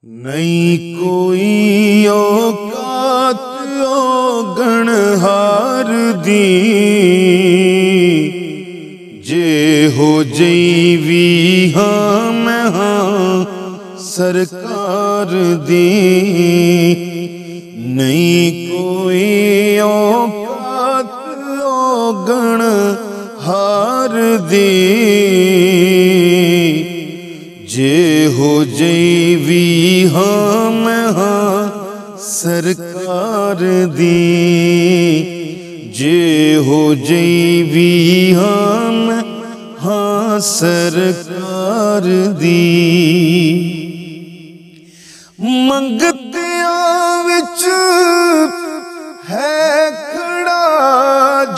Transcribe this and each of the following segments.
नहीं कोई औकात औगण हार दी, जे हो जईवी हाँ मैं हाँ सरकार दी। नहीं कोई औकात औगण हार दी, जे हो जईवी हाँ मैं हाँ सरकार दी। जे हो जईवी हाँ मैं हाँ सरकार दी। मंगतियां विच है खड़ा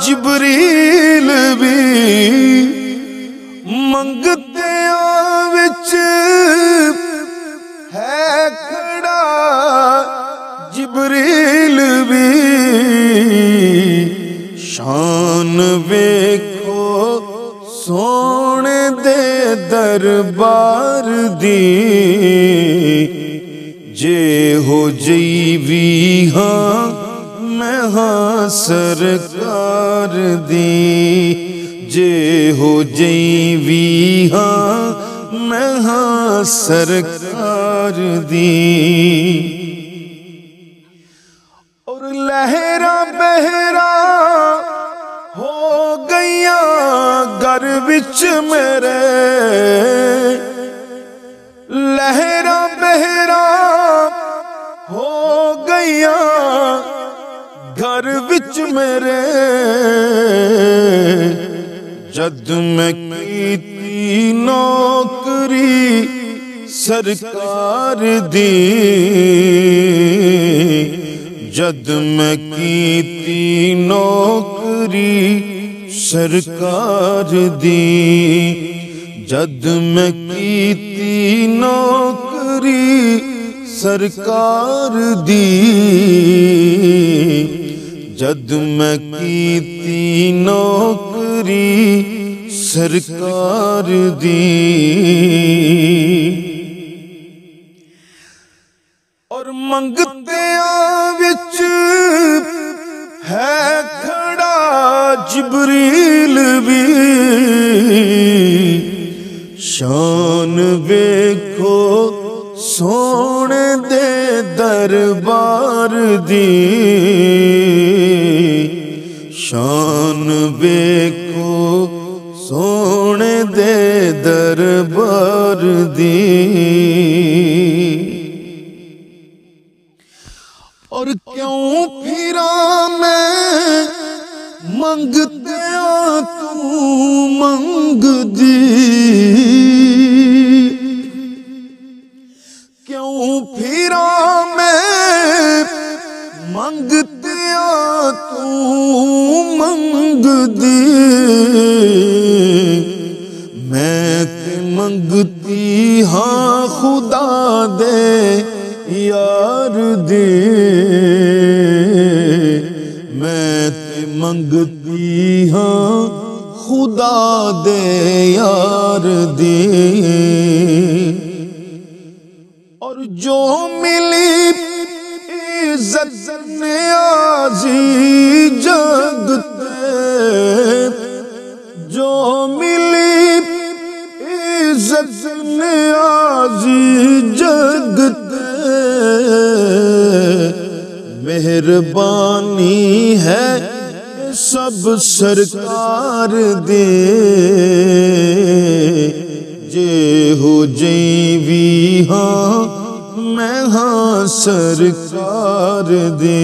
जिबरील भी, मंगतियां विच है खड़ा जिबरील भी। शान वेखो सोने दे दरबार दी, जे हो जईवी हाँ मैं हाँ सरकार दी। जे हो जईवी हाँ मैं हाँ सरकार दी। और लहरा बहरा हो गईया घर विच मेरे, लहरा बहरा हो गईया घर विच मेरे। जद मैं कीती नौकरी सरकार दी, जद मैं कीती नौकरी सरकार दी। जद मैं कीती नौकरी सरकार दी, जद मैं कीती नौकरी सरकार दी। और मंगतियां विच है खड़ा जिबरील भी, शान वेखो सोने दे दरबार दी। शान वेखो सोने दे दरबार दी। और क्यों फिरा मैं मंगतिया तू मंग दी, क्यों फिरा मैं मंगतिया तू मंग दी। मैं ते मंगती हाँ खुदा दे यार दी, मैं ते मंगती हाँ खुदा दे यार दी। और जो मिली इज्जत नियाज़ी जगते, जो मिली इज्जत नियाज़ी जगते, मेहरबानी है सब सरकार दे। जे हो जईवी हाँ मैं हाँ सरकार दे।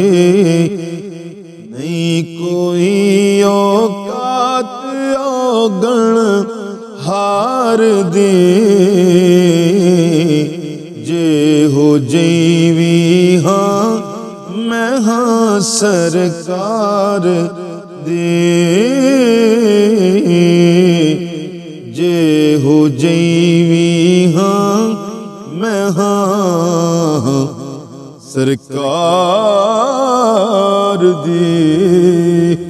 नहीं कोई औकात औगण हार दे, जे हो जईवी हाँ मैं हाँ सरकार दे। जे हो जईवी हाँ मैं हाँ सरकार दी।